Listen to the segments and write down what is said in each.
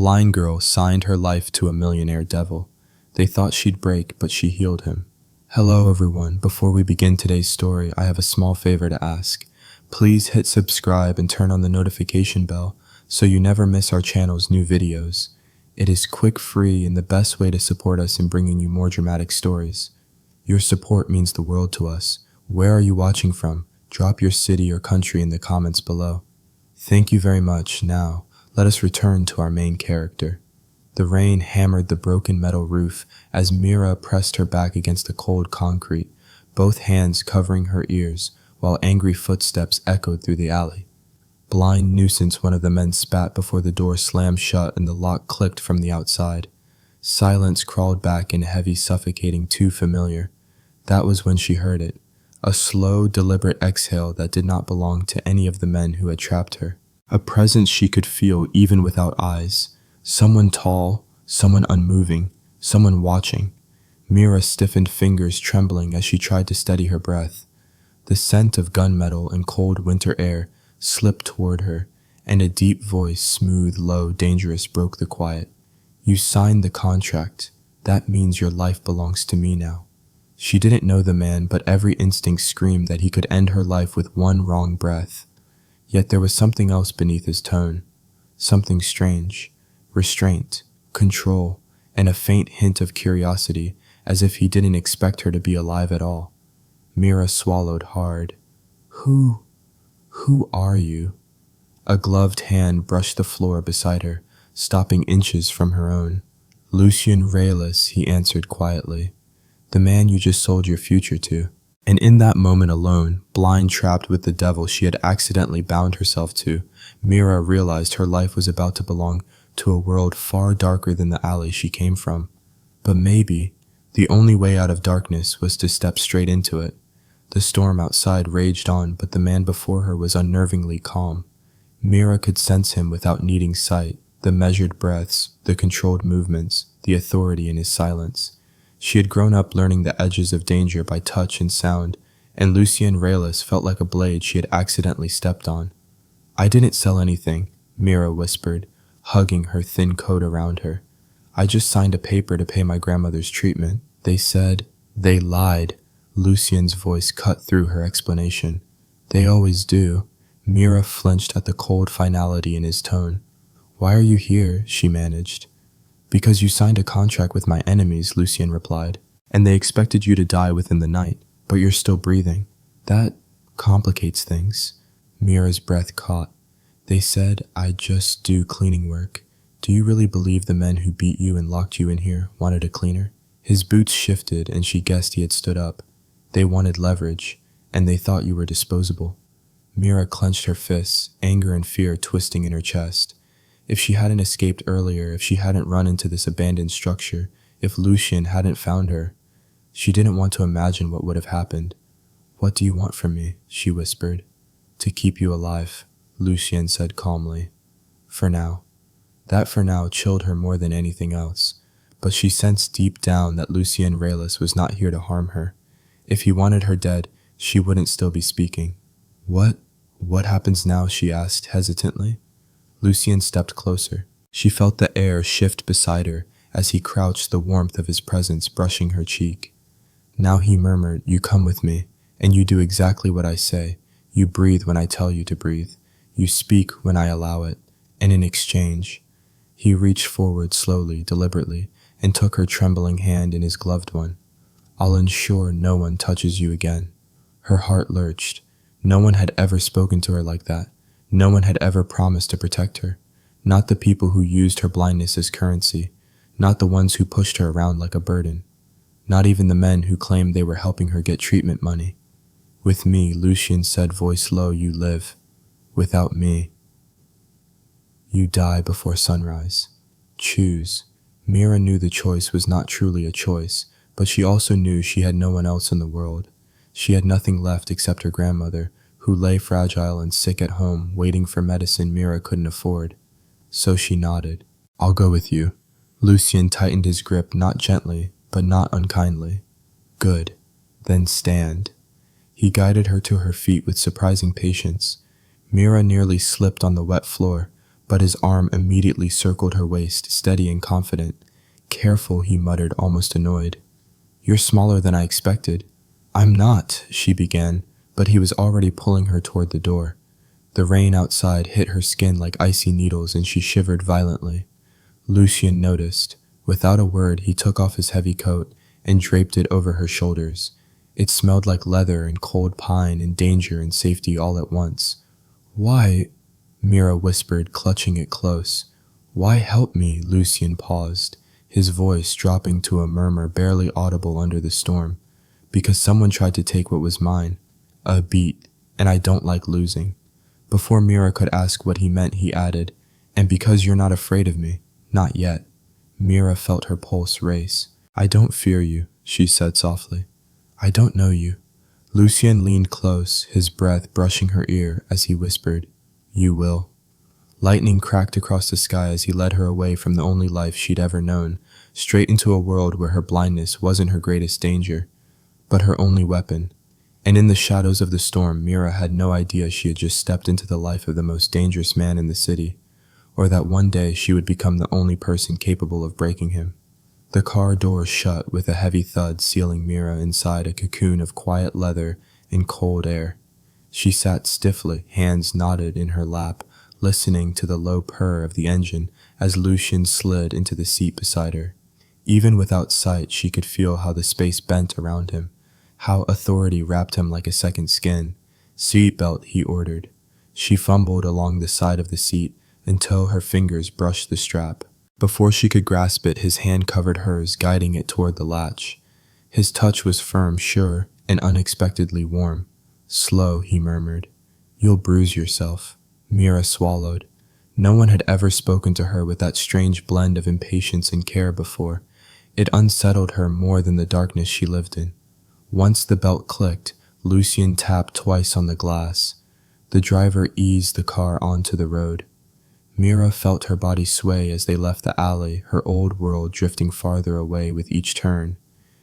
blind girl signed her life to a millionaire devil. They thought she'd break, but she healed him. Hello everyone, before we begin today's story, I have a small favor to ask. Please hit subscribe and turn on the notification bell so you never miss our channel's new videos. It is quick, free, and the best way to support us in bringing you more dramatic stories. Your support means the world to us. Where are you watching from? Drop your city or country in the comments below. Thank you very much. Now, let us return to our main character. The rain hammered the broken metal roof as Mira pressed her back against the cold concrete, both hands covering her ears, while angry footsteps echoed through the alley. Blind nuisance, one of the men spat before the door slammed shut and the lock clicked from the outside. Silence crawled back in heavy, suffocating, too familiar. That was when she heard it, a slow, deliberate exhale that did not belong to any of the men who had trapped her. A presence she could feel even without eyes. Someone tall, someone unmoving, someone watching. Mira stiffened fingers trembling as she tried to steady her breath. The scent of gunmetal and cold winter air slipped toward her, and a deep voice, smooth, low, dangerous, broke the quiet. You signed the contract. That means your life belongs to me now. She didn't know the man, but every instinct screamed that he could end her life with one wrong breath. Yet there was something else beneath his tone. Something strange. Restraint, control, and a faint hint of curiosity, as if he didn't expect her to be alive at all. Mira swallowed hard. Who are you? A gloved hand brushed the floor beside her, stopping inches from her own. Lucien Rayless, he answered quietly. The man you just sold your future to. And in that moment alone, blind, trapped with the devil she had accidentally bound herself to, Mira realized her life was about to belong to a world far darker than the alley she came from. But maybe the only way out of darkness was to step straight into it. The storm outside raged on, but the man before her was unnervingly calm. Mira could sense him without needing sight, the measured breaths, the controlled movements, the authority in his silence. She had grown up learning the edges of danger by touch and sound, and Lucien Rayless felt like a blade she had accidentally stepped on. I didn't sell anything, Mira whispered, hugging her thin coat around her. I just signed a paper to pay my grandmother's treatment. They said, they lied. Lucien's voice cut through her explanation. They always do. Mira flinched at the cold finality in his tone. Why are you here? She managed. Because you signed a contract with my enemies, Lucien replied, and they expected you to die within the night, but you're still breathing. That complicates things. Mira's breath caught. They said I just do cleaning work. Do you really believe the men who beat you and locked you in here wanted a cleaner? His boots shifted and she guessed he had stood up. They wanted leverage, and they thought you were disposable. Mira clenched her fists, anger and fear twisting in her chest. If she hadn't escaped earlier, if she hadn't run into this abandoned structure, if Lucien hadn't found her, she didn't want to imagine what would have happened. What do you want from me? She whispered. To keep you alive, Lucien said calmly. For now. That for now chilled her more than anything else, but she sensed deep down that Lucien Rayless was not here to harm her. If he wanted her dead, she wouldn't still be speaking. What happens now? She asked hesitantly. Lucien stepped closer. She felt the air shift beside her as he crouched, the warmth of his presence brushing her cheek. Now he murmured, you come with me, and you do exactly what I say. You breathe when I tell you to breathe. You speak when I allow it. And in exchange, he reached forward slowly, deliberately, and took her trembling hand in his gloved one. I'll ensure no one touches you again. Her heart lurched. No one had ever spoken to her like that. No one had ever promised to protect her. Not the people who used her blindness as currency. Not the ones who pushed her around like a burden. Not even the men who claimed they were helping her get treatment money. With me, Lucien said, voice low, you live. Without me, you die before sunrise. Choose. Mira knew the choice was not truly a choice, but she also knew she had no one else in the world. She had nothing left except her grandmother, who lay fragile and sick at home, waiting for medicine Mira couldn't afford. So she nodded. I'll go with you. Lucien tightened his grip, not gently, but not unkindly. Good. Then stand. He guided her to her feet with surprising patience. Mira nearly slipped on the wet floor, but his arm immediately circled her waist, steady and confident. "Careful," he muttered, almost annoyed. "You're smaller than I expected." "I'm not," she began, but he was already pulling her toward the door. The rain outside hit her skin like icy needles and she shivered violently. Lucien noticed. Without a word, he took off his heavy coat and draped it over her shoulders. It smelled like leather and cold pine and danger and safety all at once. "Why?" Mira whispered, clutching it close. "Why help me?" Lucien paused, his voice dropping to a murmur barely audible under the storm. "Because someone tried to take what was mine. A beat, and I don't like losing." Before Mira could ask what he meant, he added, "And because you're not afraid of me. Not yet." Mira felt her pulse race. "I don't fear you," she said softly. "I don't know you." Lucien leaned close, his breath brushing her ear as he whispered, "You will." Lightning cracked across the sky as he led her away from the only life she'd ever known, straight into a world where her blindness wasn't her greatest danger, but her only weapon. And in the shadows of the storm, Mira had no idea she had just stepped into the life of the most dangerous man in the city, or that one day she would become the only person capable of breaking him. The car door shut with a heavy thud, sealing Mira inside a cocoon of quiet leather and cold air. She sat stiffly, hands knotted in her lap, listening to the low purr of the engine as Lucien slid into the seat beside her. Even without sight, she could feel how the space bent around him, how authority wrapped him like a second skin. "Seatbelt," he ordered. She fumbled along the side of the seat until her fingers brushed the strap. Before she could grasp it, his hand covered hers, guiding it toward the latch. His touch was firm, sure, and unexpectedly warm. "Slow," he murmured. "You'll bruise yourself." Mira swallowed. No one had ever spoken to her with that strange blend of impatience and care before. It unsettled her more than the darkness she lived in. Once the belt clicked, Lucien tapped twice on the glass. The driver eased the car onto the road. Mira felt her body sway as they left the alley, her old world drifting farther away with each turn.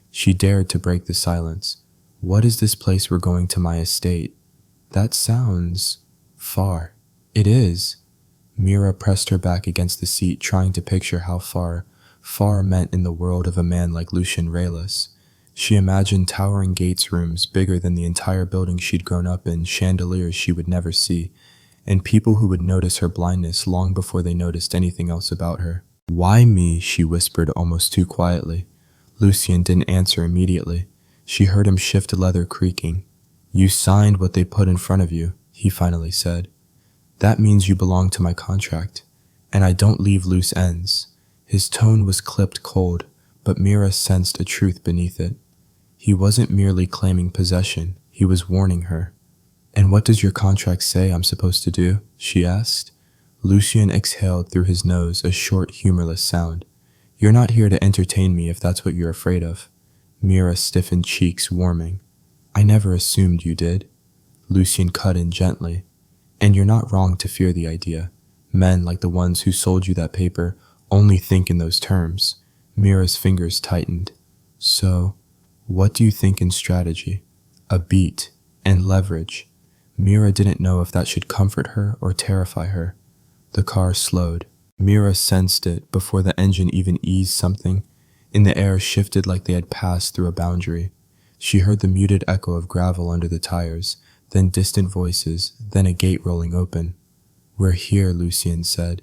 She dared to break the silence. "What is this place we're going to my estate? That sounds far." "It is." Mira pressed her back against the seat, trying to picture how far meant in the world of a man like Lucien Reyes. She imagined towering gates rooms bigger than the entire building she'd grown up in, chandeliers she would never see, and people who would notice her blindness long before they noticed anything else about her. "Why me?" she whispered almost too quietly. Lucien didn't answer immediately. She heard him shift leather creaking. "You signed what they put in front of you," he finally said. "That means you belong to my contract, and I don't leave loose ends." His tone was clipped cold, but Mira sensed a truth beneath it. He wasn't merely claiming possession, he was warning her. "And what does your contract say I'm supposed to do?" she asked. Lucien exhaled through his nose, a short, humorless sound. "You're not here to entertain me if that's what you're afraid of." Mira stiffened cheeks, warming. "I never assumed you did." Lucien cut in gently. "And you're not wrong to fear the idea. Men like the ones who sold you that paper only think in those terms." Mira's fingers tightened. "So, what do you think in strategy? A beat and leverage." Mira didn't know if that should comfort her or terrify her. The car slowed. Mira sensed it before the engine even eased something. In the air shifted like they had passed through a boundary. She heard the muted echo of gravel under the tires, then distant voices, then a gate rolling open. "We're here," Lucien said.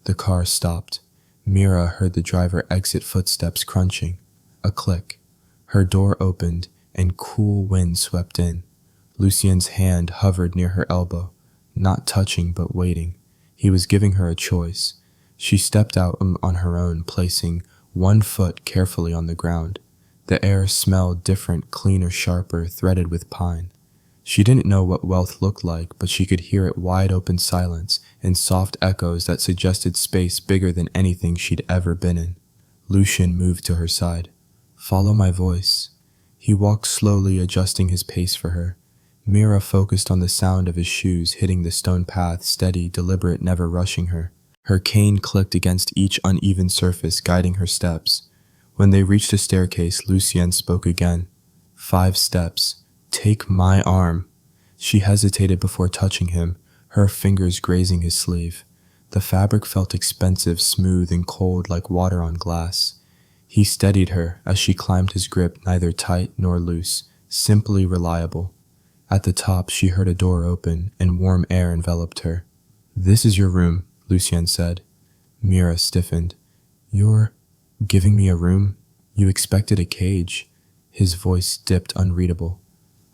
The car stopped. Mira heard the driver exit, footsteps crunching. A click. Her door opened, and cool wind swept in. Lucien's hand hovered near her elbow, not touching but waiting. He was giving her a choice. She stepped out on her own, placing one foot carefully on the ground. The air smelled different, cleaner, sharper, threaded with pine. She didn't know what wealth looked like, but she could hear it wide open silence and soft echoes that suggested space bigger than anything she'd ever been in. Lucien moved to her side. "Follow my voice." He walked slowly, adjusting his pace for her. Mira focused on the sound of his shoes hitting the stone path, steady, deliberate, never rushing her. Her cane clicked against each uneven surface, guiding her steps. When they reached a staircase, Lucien spoke again. 5 steps. "Take my arm." She hesitated before touching him, her fingers grazing his sleeve. The fabric felt expensive, smooth, and cold like water on glass. He steadied her as she climbed his grip, neither tight nor loose, simply reliable. At the top, she heard a door open, and warm air enveloped her. "This is your room," Lucien said. Mira stiffened. "You're giving me a room? You expected a cage." His voice dipped unreadable.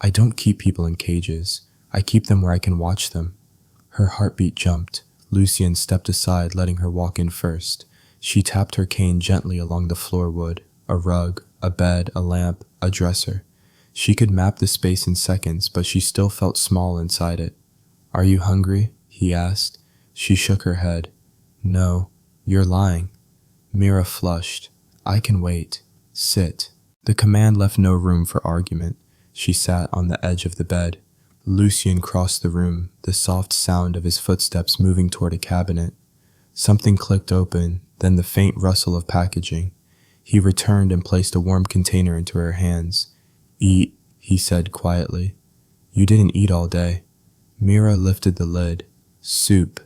"I don't keep people in cages. I keep them where I can watch them." Her heartbeat jumped. Lucien stepped aside, letting her walk in first. She tapped her cane gently along the floor wood, a rug, a bed, a lamp, a dresser. She could map the space in seconds, but she still felt small inside it. "Are you hungry?" he asked. She shook her head. "No, you're lying." Mira flushed. "I can wait. Sit." The command left no room for argument. She sat on the edge of the bed. Lucien crossed the room, the soft sound of his footsteps moving toward a cabinet. Something clicked open, then the faint rustle of packaging. He returned and placed a warm container into her hands. "Eat," he said quietly. "You didn't eat all day." Mira lifted the lid. Soup.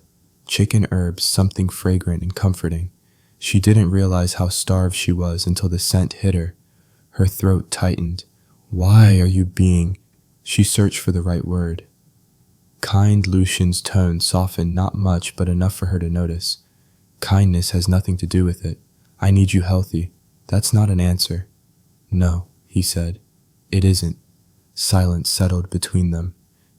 Chicken herbs, something fragrant and comforting. She didn't realize how starved she was until the scent hit her. Her throat tightened. "Why are you being—" She searched for the right word. Kind. Lucien's tone softened, not much, but enough for her to notice. "Kindness has nothing to do with it. I need you healthy. That's not an answer." "No," he said. "It isn't." Silence settled between them.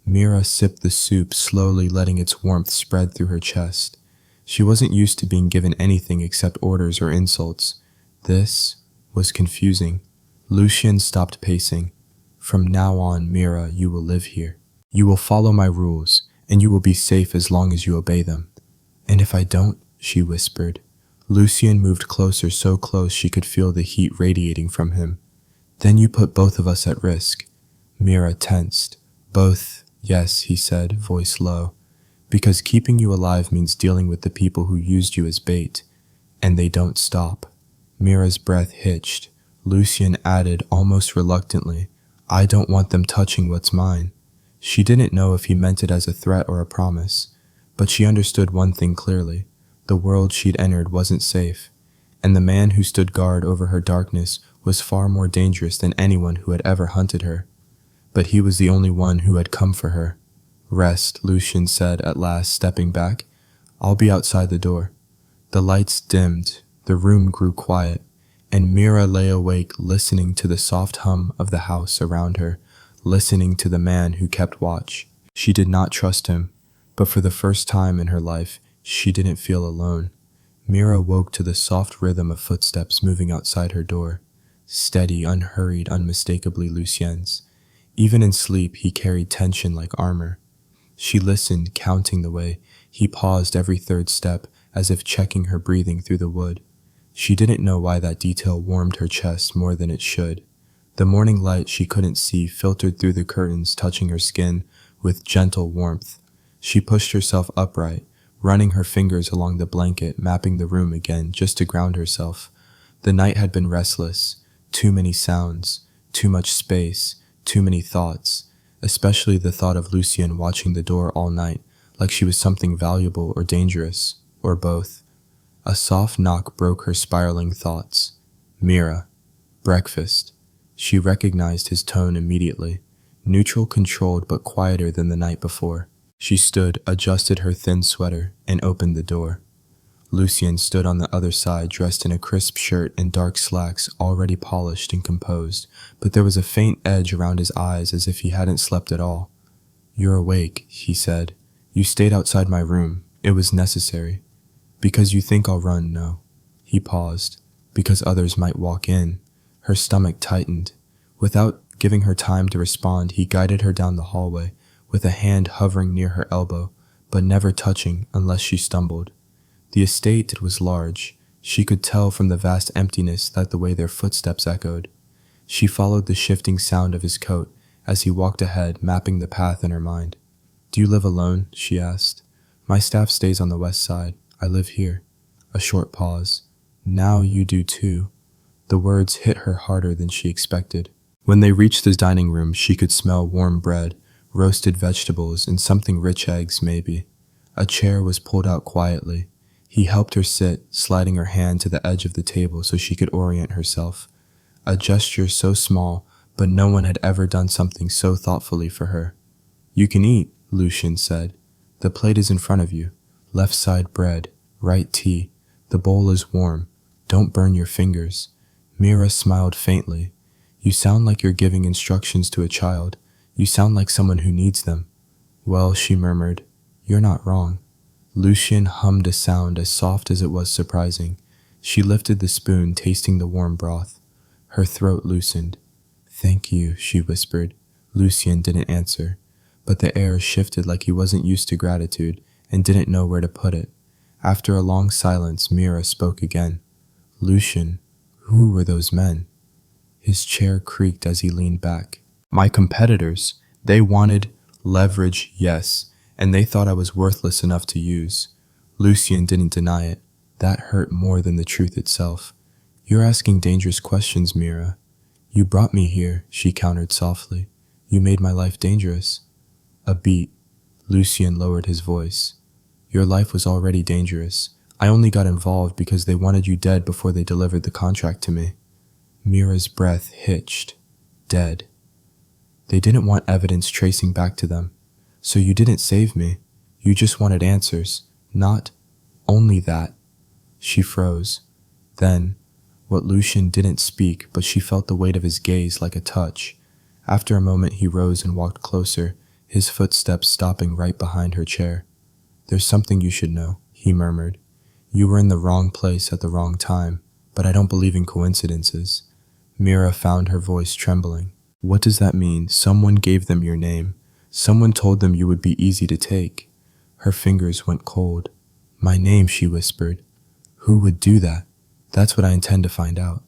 Mira sipped the soup, slowly letting its warmth spread through her chest. She wasn't used to being given anything except orders or insults. This was confusing. Lucien stopped pacing. "From now on, Mira, you will live here. You will follow my rules, and you will be safe as long as you obey them." "And if I don't?" she whispered. Lucien moved closer, so close she could feel the heat radiating from him. "Then you put both of us at risk." Mira tensed. "Both, yes," he said, voice low. "Because keeping you alive means dealing with the people who used you as bait. And they don't stop." Mira's breath hitched. Lucien added almost reluctantly, "I don't want them touching what's mine." She didn't know if he meant it as a threat or a promise, but she understood one thing clearly. The world she'd entered wasn't safe, and the man who stood guard over her darkness was far more dangerous than anyone who had ever hunted her. But he was the only one who had come for her. "Rest," Lucien said at last, stepping back. "I'll be outside the door." The lights dimmed, the room grew quiet, and Mira lay awake listening to the soft hum of the house around her, listening to the man who kept watch. She did not trust him, but for the first time in her life, she didn't feel alone. Mira woke to the soft rhythm of footsteps moving outside her door. Steady, unhurried, unmistakably Lucien's. Even in sleep, he carried tension like armor. She listened, counting the way. He paused every third step, as if checking her breathing through the wood. She didn't know why that detail warmed her chest more than it should. The morning light she couldn't see filtered through the curtains, touching her skin with gentle warmth. She pushed herself upright, running her fingers along the blanket, mapping the room again just to ground herself. The night had been restless. Too many sounds, too much space, too many thoughts, especially the thought of Lucien watching the door all night, like she was something valuable or dangerous, or both. A soft knock broke her spiraling thoughts. Mira. Breakfast. She recognized his tone immediately. Neutral, controlled, but quieter than the night before. She stood, adjusted her thin sweater, and opened the door. Lucien stood on the other side, dressed in a crisp shirt and dark slacks, already polished and composed, but there was a faint edge around his eyes as if he hadn't slept at all. "You're awake," he said. "You stayed outside my room. It was necessary." "Because you think I'll run, no." He paused. "Because others might walk in." Her stomach tightened. Without giving her time to respond, he guided her down the hallway, with a hand hovering near her elbow, but never touching unless she stumbled. The estate was large. She could tell from the vast emptiness that the way their footsteps echoed. She followed the shifting sound of his coat as he walked ahead, mapping the path in her mind. "Do you live alone?" she asked. "My staff stays on the west side. I live here." A short pause. "Now you do too." The words hit her harder than she expected. When they reached the dining room, she could smell warm bread, roasted vegetables, and something rich eggs, maybe. A chair was pulled out quietly. He helped her sit, sliding her hand to the edge of the table so she could orient herself. A gesture so small, but no one had ever done something so thoughtfully for her. "You can eat," Lucien said. "The plate is in front of you. Left side bread, right tea. The bowl is warm. Don't burn your fingers." Mira smiled faintly. "You sound like you're giving instructions to a child. You sound like someone who needs them." "Well," she murmured, "you're not wrong." Lucien hummed a sound as soft as it was surprising. She lifted the spoon, tasting the warm broth. Her throat loosened. "Thank you," she whispered. Lucien didn't answer, but the air shifted like he wasn't used to gratitude and didn't know where to put it. After a long silence, Mira spoke again. "Lucien, who were those men?" His chair creaked as he leaned back. "My competitors. They wanted leverage, yes, and they thought I was worthless enough to use." Lucien didn't deny it. That hurt more than the truth itself. "You're asking dangerous questions, Mira." "You brought me here," she countered softly. "You made my life dangerous." A beat. Lucien lowered his voice. "Your life was already dangerous. I only got involved because they wanted you dead before they delivered the contract to me." Mira's breath hitched. Dead. They didn't want evidence tracing back to them. "So you didn't save me. You just wanted answers. Not only that." She froze. Then, what Lucien didn't speak, but she felt the weight of his gaze like a touch. After a moment he rose and walked closer, his footsteps stopping right behind her chair. "There's something you should know," he murmured. "You were in the wrong place at the wrong time, but I don't believe in coincidences." Mira found her voice trembling. "What does that mean? Someone gave them your name. Someone told them you would be easy to take." Her fingers went cold. "My name," she whispered. "Who would do that?" "That's what I intend to find out."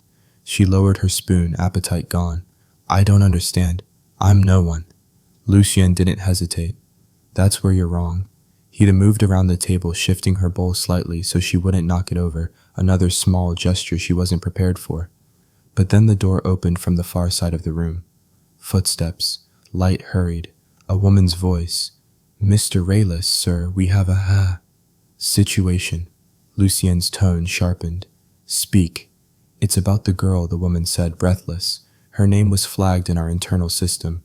She lowered her spoon, appetite gone. "I don't understand. I'm no one." Lucien didn't hesitate. "That's where you're wrong." He'd moved around the table, shifting her bowl slightly so she wouldn't knock it over, another small gesture she wasn't prepared for. But then the door opened from the far side of the room. Footsteps, light hurried, a woman's voice. "Mr. Rayless, sir, we have a situation." Lucien's tone sharpened. "Speak." "It's about the girl," the woman said, breathless. "Her name was flagged in our internal system.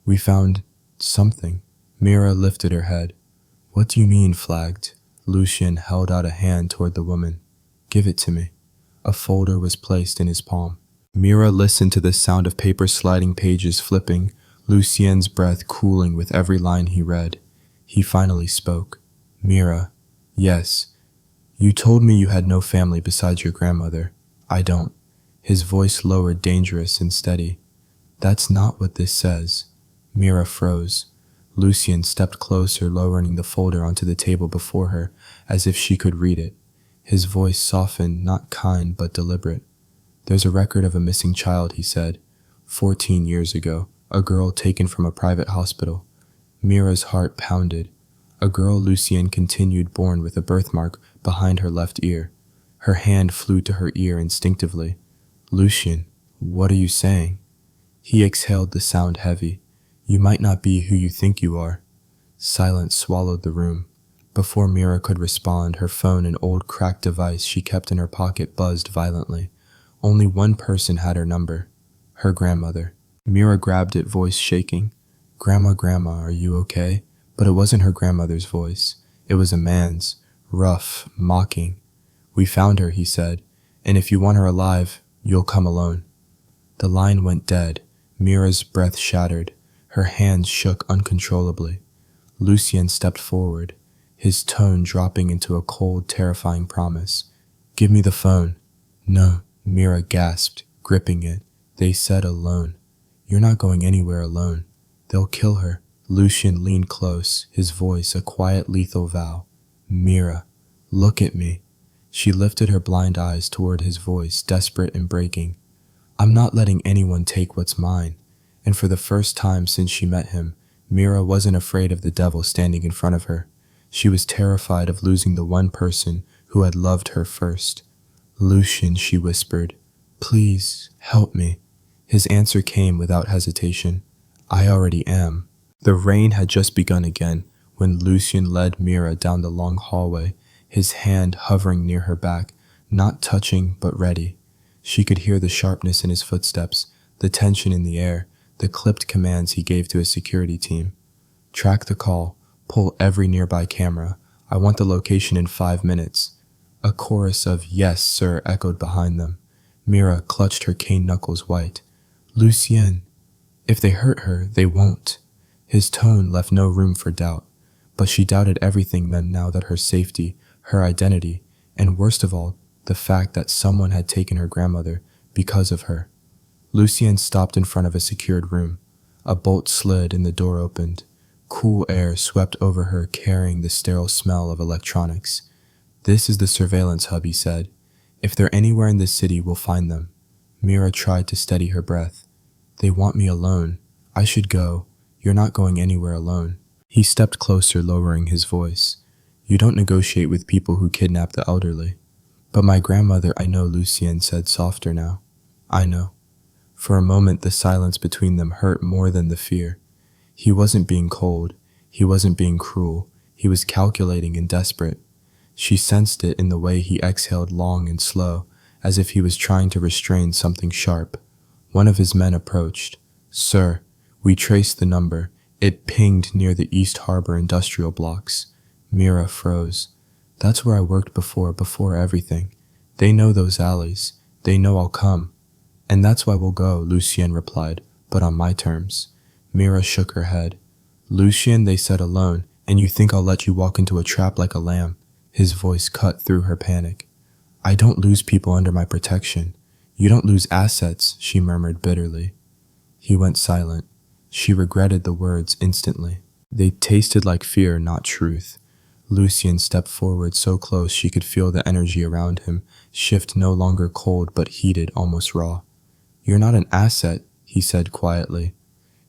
We found something." Mira lifted her head. "What do you mean, flagged?" Lucien held out a hand toward the woman. "Give it to me." A folder was placed in his palm. Mira listened to the sound of paper sliding, pages flipping, Lucien's breath cooling with every line he read. He finally spoke. "Mira, yes. You told me you had no family besides your grandmother. I don't." His voice lowered, dangerous and steady. "That's not what this says." Mira froze. Lucien stepped closer, lowering the folder onto the table before her, as if she could read it. His voice softened, not kind but deliberate. "There's a record of a missing child," he said. 14 years ago, a girl taken from a private hospital. Mira's heart pounded. A girl, Lucien continued, born with a birthmark behind her left ear. Her hand flew to her ear instinctively. "Lucien, what are you saying?" He exhaled, the sound heavy. "You might not be who you think you are." Silence swallowed the room. Before Mira could respond, her phone, an old cracked device she kept in her pocket, buzzed violently. Only one person had her number. Her grandmother. Mira grabbed it, voice shaking. "Grandma, Grandma, are you okay?" But it wasn't her grandmother's voice. It was a man's, rough, mocking. "We found her," he said, "and if you want her alive, you'll come alone." The line went dead. Mira's breath shattered. Her hands shook uncontrollably. Lucien stepped forward, his tone dropping into a cold, terrifying promise. "Give me the phone." "No," Mira gasped, gripping it. "They said alone." "You're not going anywhere alone. They'll kill her." Lucien leaned close, his voice a quiet, lethal vow. "Mira, look at me." She lifted her blind eyes toward his voice, desperate and breaking. "I'm not letting anyone take what's mine." And for the first time since she met him, Mira wasn't afraid of the devil standing in front of her. She was terrified of losing the one person who had loved her first. "Lucien," she whispered, "please help me." His answer came without hesitation. "I already am." The rain had just begun again, when Lucien led Mira down the long hallway, his hand hovering near her back, not touching but ready. She could hear the sharpness in his footsteps, the tension in the air, the clipped commands he gave to his security team. Track the call, pull every nearby camera. I want the location in 5 minutes. A chorus of "Yes, sir" echoed behind them. Mira clutched her cane knuckles white. Lucien. If they hurt her, they won't. His tone left no room for doubt, but she doubted everything then now that her safety, her identity, and worst of all, the fact that someone had taken her grandmother because of her. Lucien stopped in front of a secured room. A bolt slid and the door opened. Cool air swept over her, carrying the sterile smell of electronics. This is the surveillance hub, he said. If they're anywhere in this city, we'll find them. Mira tried to steady her breath. They want me alone. I should go. You're not going anywhere alone. He stepped closer, lowering his voice. You don't negotiate with people who kidnap the elderly. But my grandmother, I know, Lucien said softer now. I know. For a moment, the silence between them hurt more than the fear. He wasn't being cold. He wasn't being cruel. He was calculating and desperate. She sensed it in the way he exhaled long and slow, as if he was trying to restrain something sharp. One of his men approached. Sir, we traced the number. It pinged near the East Harbor industrial blocks. Mira froze. That's where I worked before everything. They know those alleys. They know I'll come. And that's why we'll go, Lucien replied, but on my terms. Mira shook her head. Lucien, they said alone, and you think I'll let you walk into a trap like a lamb? His voice cut through her panic. I don't lose people under my protection. You don't lose assets, she murmured bitterly. He went silent. She regretted the words instantly. They tasted like fear, not truth. Lucien stepped forward so close she could feel the energy around him shift, no longer cold but heated, almost raw. You're not an asset, he said quietly.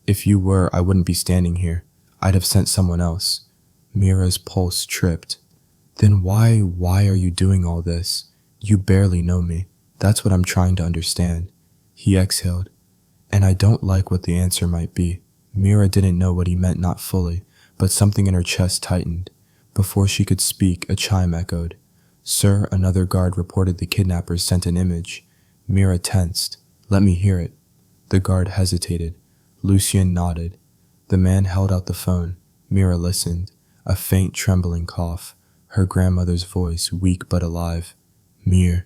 If you were, I wouldn't be standing here. I'd have sent someone else. Mira's pulse tripped. Then why are you doing all this? You barely know me. That's what I'm trying to understand. He exhaled. And I don't like what the answer might be. Mira didn't know what he meant, not fully, but something in her chest tightened. Before she could speak, a chime echoed. Sir, another guard reported the kidnappers sent an image. Mira tensed. Let me hear it. The guard hesitated. Lucien nodded. The man held out the phone. Mira listened. A faint trembling cough. Her grandmother's voice, weak but alive. Mira,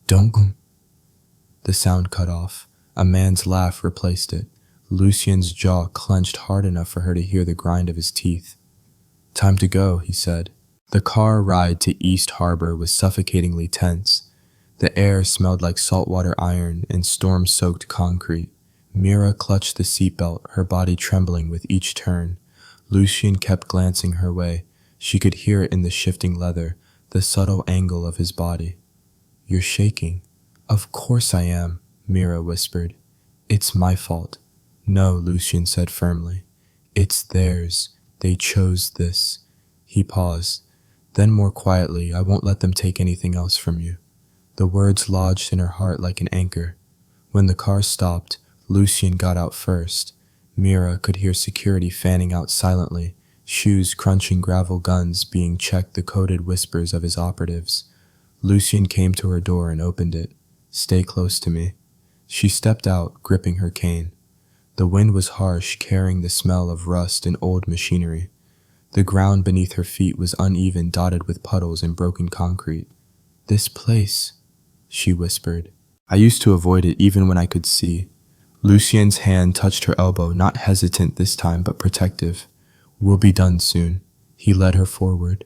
don't go. The sound cut off. A man's laugh replaced it. Lucien's jaw clenched hard enough for her to hear the grind of his teeth. Time to go, he said. The car ride to East Harbor was suffocatingly tense. The air smelled like saltwater iron and storm-soaked concrete. Mira clutched the seatbelt, her body trembling with each turn. Lucien kept glancing her way. She could hear it in the shifting leather, the subtle angle of his body. You're shaking. Of course I am, Mira whispered. It's my fault. No, Lucien said firmly. It's theirs. They chose this. He paused. Then more quietly, I won't let them take anything else from you. The words lodged in her heart like an anchor. When the car stopped, Lucien got out first. Mira could hear security fanning out silently, shoes crunching gravel, guns being checked, the coded whispers of his operatives. Lucien came to her door and opened it. Stay close to me. She stepped out, gripping her cane. The wind was harsh, carrying the smell of rust and old machinery. The ground beneath her feet was uneven, dotted with puddles and broken concrete. This place, she whispered. I used to avoid it even when I could see. Lucien's hand touched her elbow, not hesitant this time, but protective. We'll be done soon. He led her forward.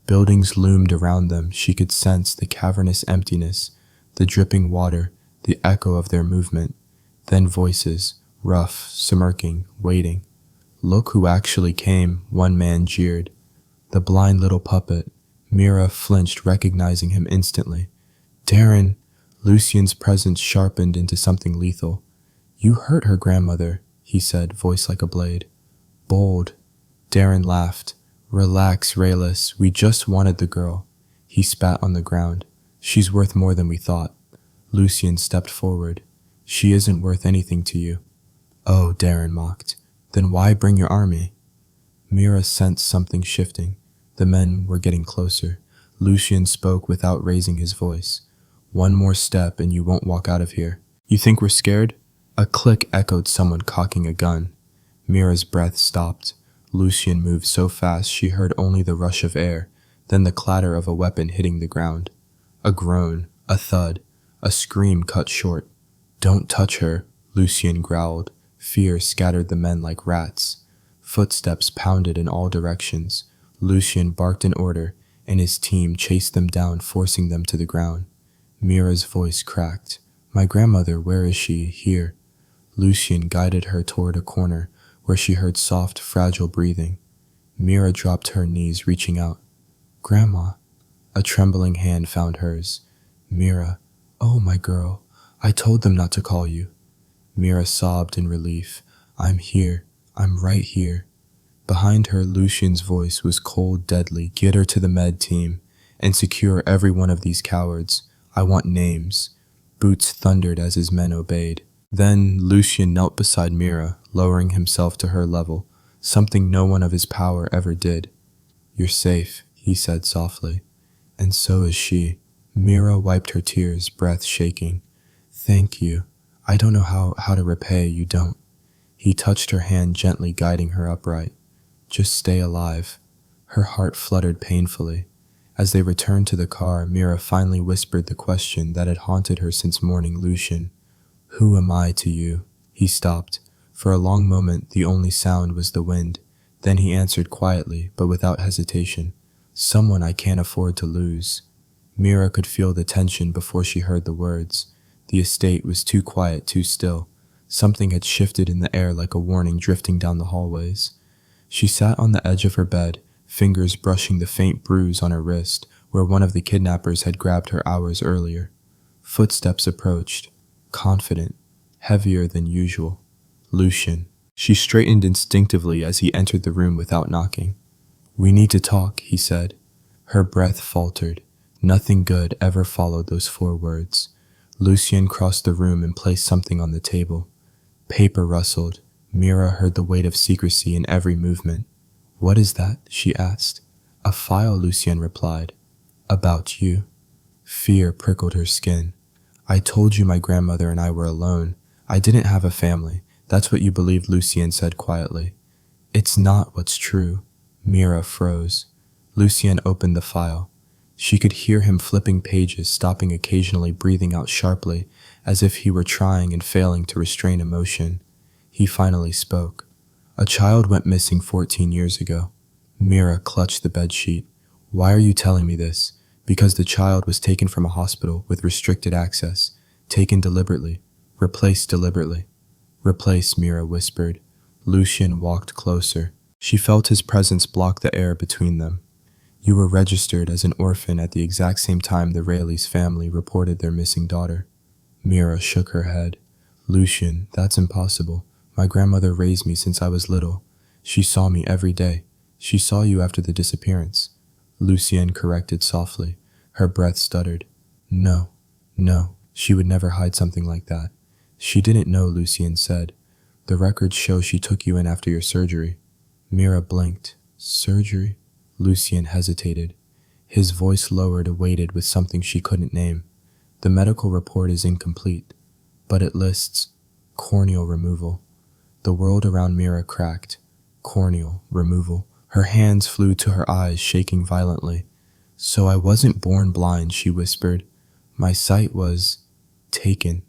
Buildings loomed around them. She could sense the cavernous emptiness, the dripping water, the echo of their movement. Then voices, rough, smirking, waiting. Look who actually came, one man jeered. The blind little puppet. Mira flinched, recognizing him instantly. Darren! Lucien's presence sharpened into something lethal. You hurt her grandmother, he said, voice like a blade. Bold. Darren laughed. Relax, Rayless. We just wanted the girl. He spat on the ground. She's worth more than we thought. Lucien stepped forward. She isn't worth anything to you. Oh, Darren mocked. Then why bring your army? Mira sensed something shifting. The men were getting closer. Lucien spoke without raising his voice. "One more step and you won't walk out of here. You think we're scared?" A click echoed someone cocking a gun. Mira's breath stopped. Lucien moved so fast she heard only the rush of air, then the clatter of a weapon hitting the ground. A groan, a thud, a scream cut short. "Don't touch her," Lucien growled. Fear scattered the men like rats. Footsteps pounded in all directions. Lucien barked an order, and his team chased them down, forcing them to the ground. Mira's voice cracked. "My grandmother, where is she?" "Here." Lucien guided her toward a corner where she heard soft, fragile breathing. Mira dropped to her knees, reaching out. "Grandma." A trembling hand found hers. "Mira, oh my girl, I told them not to call you." Mira sobbed in relief. "I'm here. I'm right here." Behind her, Lucien's voice was cold, deadly. "Get her to the med team and secure every one of these cowards. I want names." Boots thundered as his men obeyed. Then Lucien knelt beside Mira, lowering himself to her level, something no one of his power ever did. "You're safe," he said softly. "And so is she." Mira wiped her tears, breath shaking. "Thank you. I don't know how to repay you, don't." He touched her hand, gently guiding her upright. "Just stay alive." Her heart fluttered painfully. As they returned to the car, Mira finally whispered the question that had haunted her since morning. "Lucien, who am I to you?" He stopped. For a long moment, the only sound was the wind. Then he answered quietly, but without hesitation. "Someone I can't afford to lose." Mira could feel the tension before she heard the words. The estate was too quiet, too still. Something had shifted in the air like a warning drifting down the hallways. She sat on the edge of her bed, fingers brushing the faint bruise on her wrist where one of the kidnappers had grabbed her hours earlier. Footsteps approached, confident, heavier than usual. Lucien. She straightened instinctively as he entered the room without knocking. "We need to talk," he said. Her breath faltered. Nothing good ever followed those 4 words. Lucien crossed the room and placed something on the table. Paper rustled. Mira heard the weight of secrecy in every movement. "What is that?" she asked. "A file," Lucien replied. "About you." Fear prickled her skin. "I told you my grandmother and I were alone. I didn't have a family. That's what you believed," Lucien said quietly. "It's not what's true." Mira froze. Lucien opened the file. She could hear him flipping pages, stopping occasionally, breathing out sharply, as if he were trying and failing to restrain emotion. He finally spoke. "A child went missing 14 years ago." Mira clutched the bedsheet. "Why are you telling me this?" "Because the child was taken from a hospital with restricted access. Taken deliberately. Replaced deliberately." "Replaced," Mira whispered. Lucien walked closer. She felt his presence block the air between them. "You were registered as an orphan at the exact same time the Rayleigh's family reported their missing daughter." Mira shook her head. "Lucien, that's impossible. My grandmother raised me since I was little. She saw me every day. She saw you after the disappearance." Lucien corrected softly. Her breath stuttered. No, she would never hide something like that." "She didn't know," Lucien said. "The records show she took you in after your surgery." Mira blinked. "Surgery?" Lucien hesitated. His voice lowered, weighted with something she couldn't name. "The medical report is incomplete, but it lists corneal removal." The world around Mira cracked. Corneal removal. Her hands flew to her eyes, shaking violently. "So I wasn't born blind," she whispered. "My sight was taken."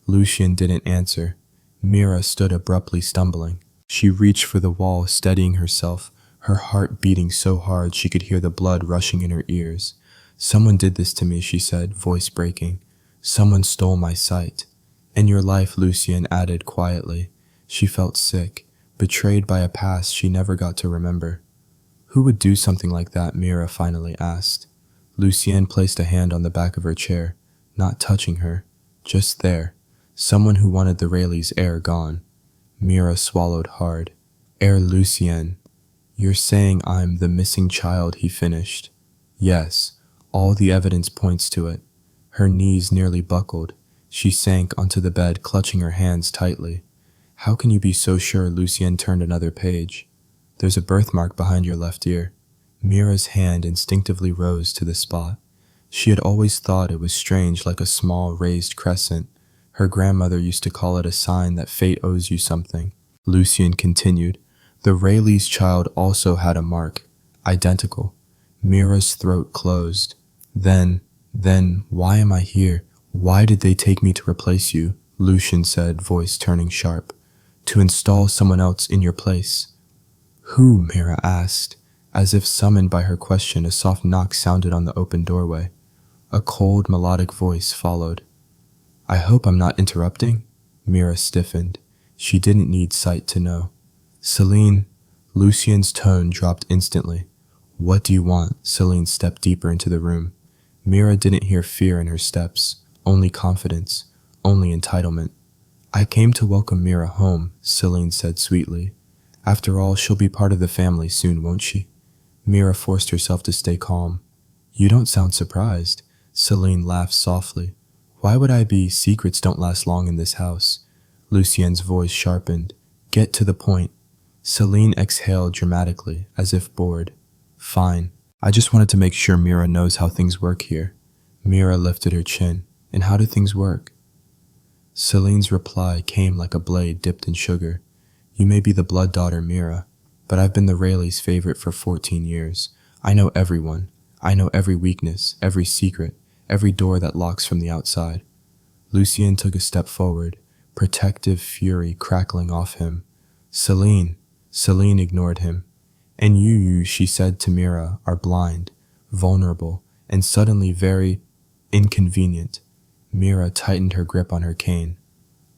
Lucien didn't answer. Mira stood abruptly, stumbling. She reached for the wall, steadying herself, her heart beating so hard she could hear the blood rushing in her ears. "Someone did this to me," she said, voice breaking. "Someone stole my sight." "And your life," Lucien added quietly. She felt sick, betrayed by a past she never got to remember. "Who would do something like that?" Mira finally asked. Lucien placed a hand on the back of her chair, not touching her, just there. "Someone who wanted the Rayleigh's heir gone." Mira swallowed hard. "Heir Lucien. You're saying I'm the missing child," he finished. "Yes, all the evidence points to it." Her knees nearly buckled. She sank onto the bed, clutching her hands tightly. "How can you be so sure?" Lucien turned another page. There's a birthmark behind your left ear. Mira's hand instinctively rose to the spot. She had always thought it was strange, like a small raised crescent. Her grandmother used to call it a sign that fate owes you something. Lucien continued. The Rayleigh's child also had a mark. Identical. Mira's throat closed. Then, why am I here? Why did they take me to replace you? Lucien said, voice turning sharp. To install someone else in your place. Who? Mira asked. As if summoned by her question, a soft knock sounded on the open doorway. A cold, melodic voice followed. I hope I'm not interrupting? Mira stiffened. She didn't need sight to know. Celine. Lucien's tone dropped instantly. What do you want? Celine stepped deeper into the room. Mira didn't hear fear in her steps, only confidence, only entitlement. I came to welcome Mira home, Celine said sweetly. After all, she'll be part of the family soon, won't she? Mira forced herself to stay calm. You don't sound surprised. Celine laughed softly. Why would I be? Secrets don't last long in this house. Lucien's voice sharpened. Get to the point. Celine exhaled dramatically, as if bored. Fine. I just wanted to make sure Mira knows how things work here. Mira lifted her chin. And how do things work? Celine's reply came like a blade dipped in sugar. You may be the blood daughter Mira, but I've been the Rayleigh's favorite for 14 years. I know everyone. I know every weakness, every secret, every door that locks from the outside. Lucien took a step forward, protective fury crackling off him. Celine ignored him. And you, she said to Mira, are blind, vulnerable, and suddenly very inconvenient. Mira tightened her grip on her cane.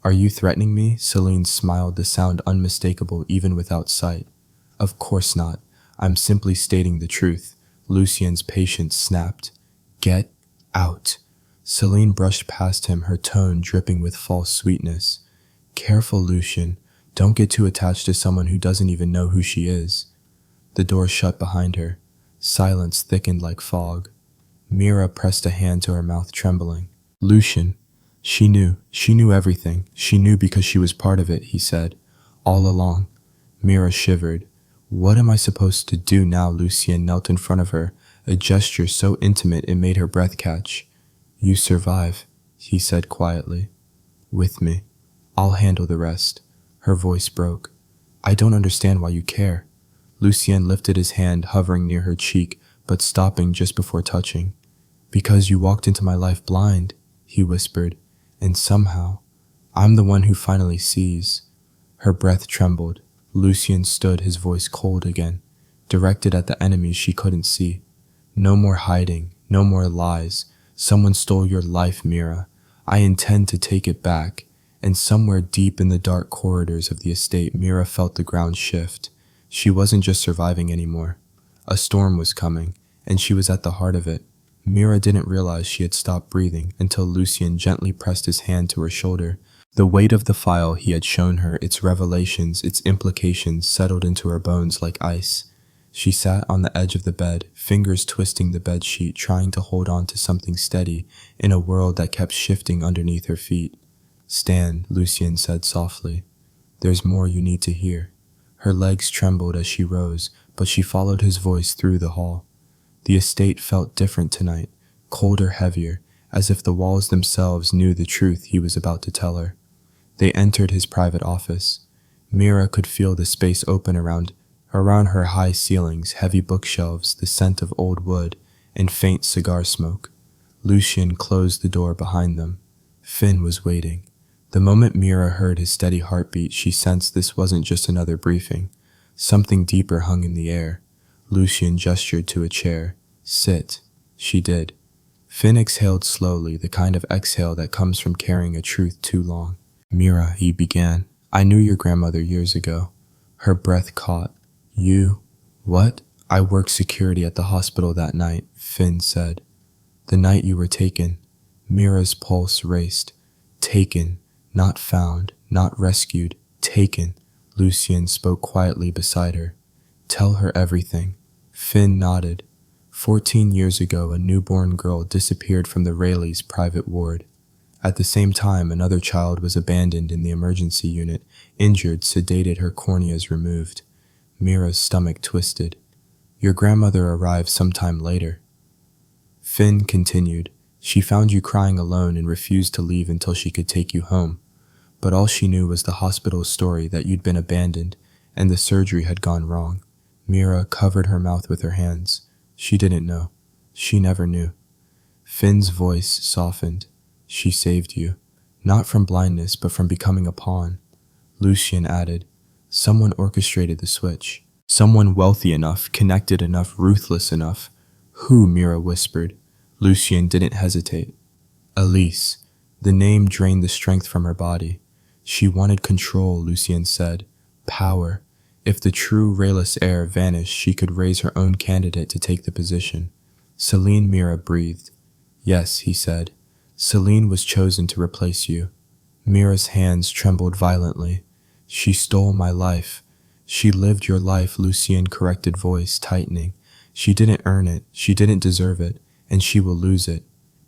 Are you threatening me? Celine smiled, the sound unmistakable even without sight. Of course not. I'm simply stating the truth. Lucien's patience snapped. Get out. Celine brushed past him, her tone dripping with false sweetness. Careful, Lucien. Don't get too attached to someone who doesn't even know who she is. The door shut behind her. Silence thickened like fog. Mira pressed a hand to her mouth, trembling. Lucien. She knew everything. She knew because she was part of it, he said. All along. Mira shivered. What am I supposed to do now? Lucien knelt in front of her, a gesture so intimate it made her breath catch. You survive, he said quietly. With me. I'll handle the rest. Her voice broke. I don't understand why you care. Lucien lifted his hand, hovering near her cheek, but stopping just before touching. Because you walked into my life blind, he whispered, and somehow, I'm the one who finally sees. Her breath trembled. Lucien stood, his voice cold again, directed at the enemies she couldn't see. No more hiding, no more lies. Someone stole your life, Mira. I intend to take it back. And somewhere deep in the dark corridors of the estate, Mira felt the ground shift. She wasn't just surviving anymore. A storm was coming, and she was at the heart of it. Mira didn't realize she had stopped breathing until Lucien gently pressed his hand to her shoulder. The weight of the file he had shown her, its revelations, its implications, settled into her bones like ice. She sat on the edge of the bed, fingers twisting the bedsheet, trying to hold on to something steady in a world that kept shifting underneath her feet. Stand, Lucien said softly. There's more you need to hear. Her legs trembled as she rose, but she followed his voice through the hall. The estate felt different tonight, colder, heavier, as if the walls themselves knew the truth he was about to tell her. They entered his private office. Mira could feel the space open around her high ceilings, heavy bookshelves, the scent of old wood, and faint cigar smoke. Lucien closed the door behind them. Finn was waiting. The moment Mira heard his steady heartbeat, she sensed this wasn't just another briefing. Something deeper hung in the air. Lucien gestured to a chair. Sit. She did. Finn exhaled slowly, the kind of exhale that comes from carrying a truth too long. Mira, he began. I knew your grandmother years ago. Her breath caught. You? What? I worked security at the hospital that night, Finn said. The night you were taken. Mira's pulse raced. Taken. Not found, not rescued, taken. Lucien spoke quietly beside her. Tell her everything. Finn nodded. 14 years ago, a newborn girl disappeared from the Rayleigh's private ward. At the same time, another child was abandoned in the emergency unit, injured, sedated, her corneas removed. Mira's stomach twisted. Your grandmother arrived sometime later. Finn continued. She found you crying alone and refused to leave until she could take you home. But all she knew was the hospital's story that you'd been abandoned and the surgery had gone wrong. Mira covered her mouth with her hands. She didn't know. She never knew. Finn's voice softened. She saved you. Not from blindness, but from becoming a pawn. Lucien added, someone orchestrated the switch. Someone wealthy enough, connected enough, ruthless enough. Who? Mira whispered. Lucien didn't hesitate. Elise. The name drained the strength from her body. She wanted control, Lucien said. Power. If the true rayless heir vanished, she could raise her own candidate to take the position. Celine. Mira breathed. Yes, he said. Celine was chosen to replace you. Mira's hands trembled violently. She stole my life. She lived your life, Lucien corrected, voice tightening. She didn't earn it, she didn't deserve it, and she will lose it.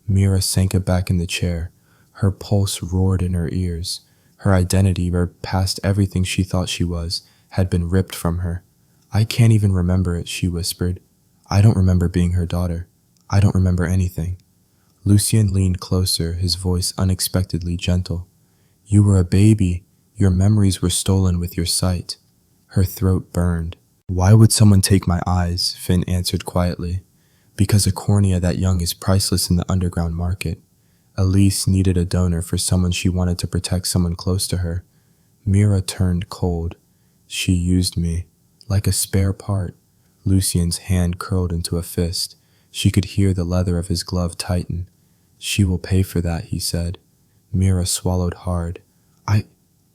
Mira sank back in the chair. Her pulse roared in her ears. Her identity, where past everything she thought she was, had been ripped from her. I can't even remember it, she whispered. I don't remember being her daughter. I don't remember anything. Lucien leaned closer, his voice unexpectedly gentle. You were a baby. Your memories were stolen with your sight. Her throat burned. Why would someone take my eyes? Finn answered quietly. Because a cornea that young is priceless in the underground market. Elise needed a donor for someone she wanted to protect, someone close to her. Mira turned cold. She used me. Like a spare part. Lucien's hand curled into a fist. She could hear the leather of his glove tighten. She will pay for that, he said. Mira swallowed hard.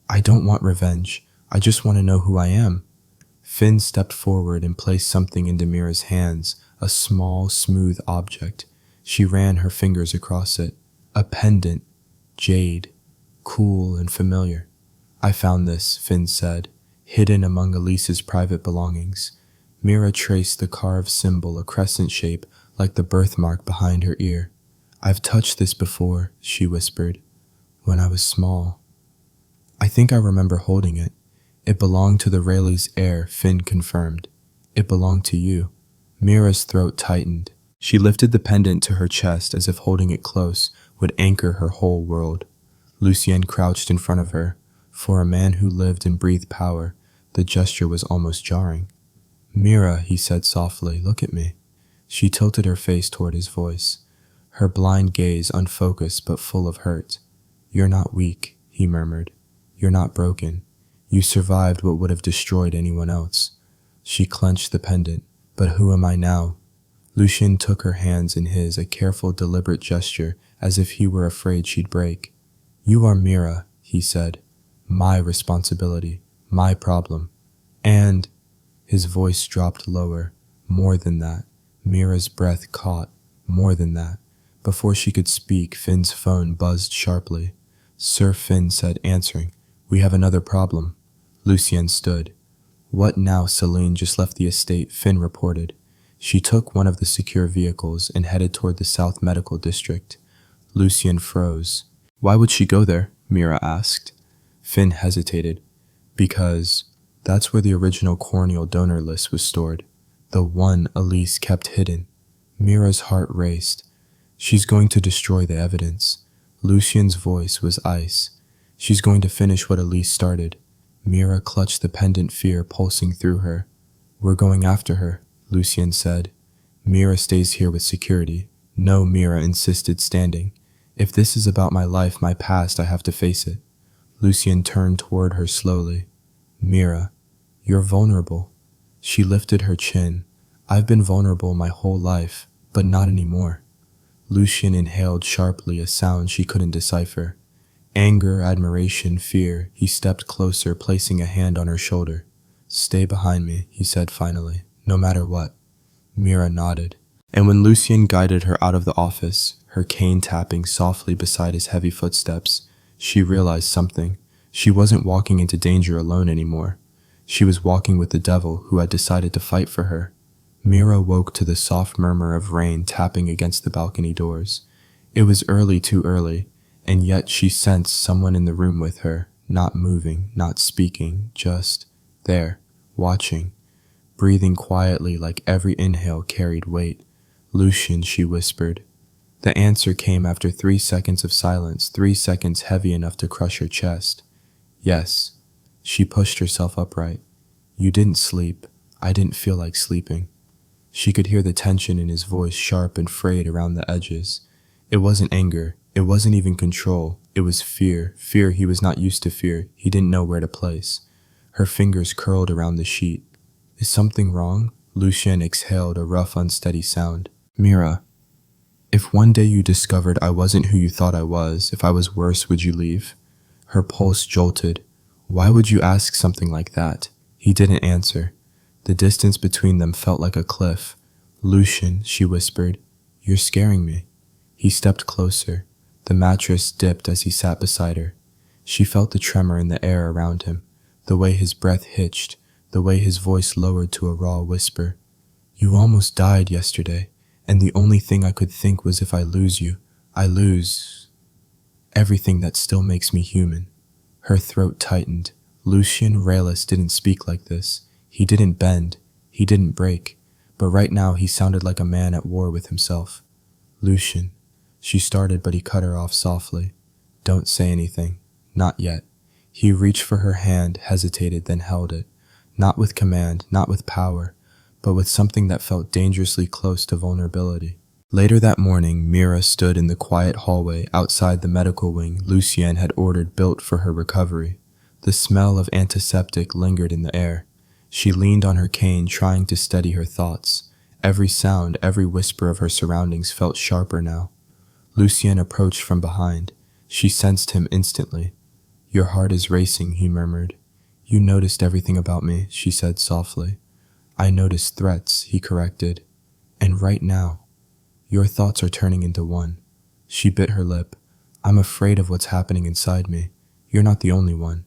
I don't want revenge. I just want to know who I am. Finn stepped forward and placed something into Mira's hands, a small, smooth object. She ran her fingers across it. A pendant. Jade. Cool and familiar. I found this, Finn said, hidden among Elise's private belongings. Mira traced the carved symbol, a crescent shape, like the birthmark behind her ear. I've touched this before, she whispered. When I was small. I think I remember holding it. It belonged to the Rayleigh's heir, Finn confirmed. It belonged to you. Mira's throat tightened. She lifted the pendant to her chest as if holding it close would anchor her whole world. Lucien crouched in front of her. For a man who lived and breathed power, the gesture was almost jarring. Mira, he said softly, look at me. She tilted her face toward his voice, her blind gaze unfocused but full of hurt. You're not weak, he murmured. You're not broken. You survived what would have destroyed anyone else. She clenched the pendant. But who am I now? Lucien took her hands in his, a careful, deliberate gesture, as if he were afraid she'd break. You are Mira, he said. My responsibility. My problem. And... His voice dropped lower. More than that. Mira's breath caught. More than that. Before she could speak, Finn's phone buzzed sharply. Sir, Finn said, answering. We have another problem. Lucien stood. What now? Celine just left the estate, Finn reported. She took one of the secure vehicles and headed toward the South Medical District. Lucien froze. Why would she go there? Mira asked. Finn hesitated. Because that's where the original corneal donor list was stored. The one Elise kept hidden. Mira's heart raced. She's going to destroy the evidence. Lucien's voice was ice. She's going to finish what Elise started. Mira clutched the pendant, fear pulsing through her. We're going after her, Lucien said. Mira stays here with security. No, Mira insisted, standing. If this is about my life, my past, I have to face it. Lucien turned toward her slowly. Mira, you're vulnerable. She lifted her chin. I've been vulnerable my whole life, but not anymore. Lucien inhaled sharply, a sound she couldn't decipher. Anger, admiration, fear. He stepped closer, placing a hand on her shoulder. Stay behind me, he said finally, no matter what. Mira nodded. And when Lucien guided her out of the office, her cane tapping softly beside his heavy footsteps, she realized something. She wasn't walking into danger alone anymore. She was walking with the devil who had decided to fight for her. Mira woke to the soft murmur of rain tapping against the balcony doors. It was early, too early, and yet she sensed someone in the room with her, not moving, not speaking, just there, watching. breathing quietly like every inhale carried weight. "Lucien," she whispered. The answer came after 3 seconds of silence, 3 seconds heavy enough to crush her chest. "Yes." She pushed herself upright. "You didn't sleep. I didn't feel like sleeping." She could hear the tension in his voice, sharp and frayed around the edges. It wasn't anger. It wasn't even control. It was fear. Fear he was not used to fear. He didn't know where to place. Her fingers curled around the sheet. "Is something wrong?" Lucien exhaled a rough, unsteady sound. "Mira, if one day you discovered I wasn't who you thought I was, if I was worse, would you leave?" Her pulse jolted. "Why would you ask something like that?" He didn't answer. The distance between them felt like a cliff. "Lucien," she whispered, "you're scaring me." He stepped closer. The mattress dipped as he sat beside her. She felt the tremor in the air around him, the way his breath hitched, the way his voice lowered to a raw whisper. "You almost died yesterday, and the only thing I could think was if I lose you, I lose everything that still makes me human." Her throat tightened. Lucien Reyes didn't speak like this. He didn't bend. He didn't break. But right now he sounded like a man at war with himself. "Lucien," she started, but he cut her off softly. "Don't say anything. Not yet." He reached for her hand, hesitated, then held it. Not with command, not with power, but with something that felt dangerously close to vulnerability. Later that morning, Mira stood in the quiet hallway outside the medical wing Lucien had ordered built for her recovery. The smell of antiseptic lingered in the air. She leaned on her cane, trying to steady her thoughts. Every sound, every whisper of her surroundings felt sharper now. Lucien approached from behind. She sensed him instantly. "Your heart is racing," he murmured. "You noticed everything about me," she said softly. "I noticed threats," he corrected. "And right now, your thoughts are turning into one." She bit her lip. "I'm afraid of what's happening inside me. You're not the only one."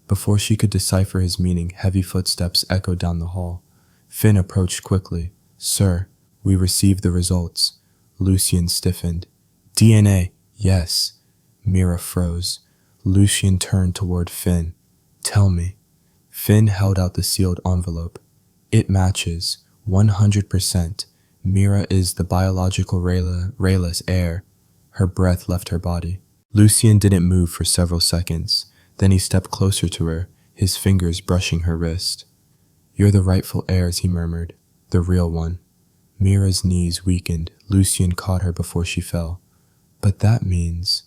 Before she could decipher his meaning, heavy footsteps echoed down the hall. Finn approached quickly. "Sir, we received the results." Lucien stiffened. "DNA, yes." Mira froze. Lucien turned toward Finn. "Tell me." Finn held out the sealed envelope. "It matches, 100%. Mira is the biological Reyes heir." Her breath left her body. Lucien didn't move for several seconds. Then he stepped closer to her, his fingers brushing her wrist. "You're the rightful heirs," he murmured. "The real one." Mira's knees weakened. Lucien caught her before she fell. "But that means,"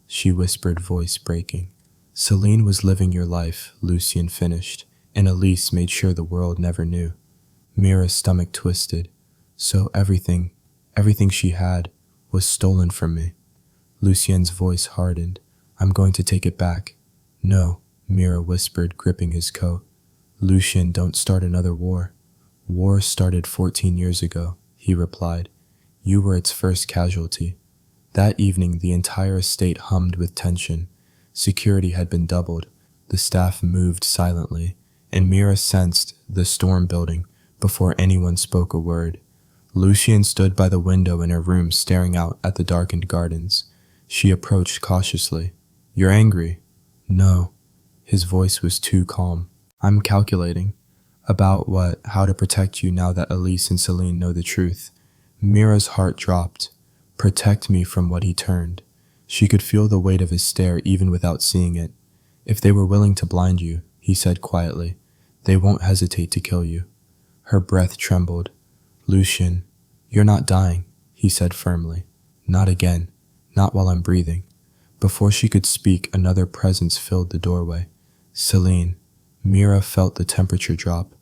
she whispered, voice breaking. "Celine was living your life," Lucien finished, "and Elise made sure the world never knew." Mira's stomach twisted. "So everything she had, was stolen from me." Lucien's voice hardened. "I'm going to take it back." "No," Mira whispered, gripping his coat. "Lucien, don't start another war." "War started 14 years ago," he replied. "You were its first casualty." That evening, the entire estate hummed with tension. Security had been doubled. The staff moved silently, and Mira sensed the storm building before anyone spoke a word. Lucien stood by the window in her room, staring out at the darkened gardens. She approached cautiously. "You're angry?" "No." His voice was too calm. "I'm calculating." "About what? How to protect you now that Elise and Celine know the truth." Mira's heart dropped. "Protect me from what he turned." She could feel the weight of his stare even without seeing it. "If they were willing to blind you," he said quietly, "they won't hesitate to kill you." Her breath trembled. "Lucien, you're not dying," he said firmly. "Not again. Not while I'm breathing." Before she could speak, another presence filled the doorway. "Celine." Mira felt the temperature drop.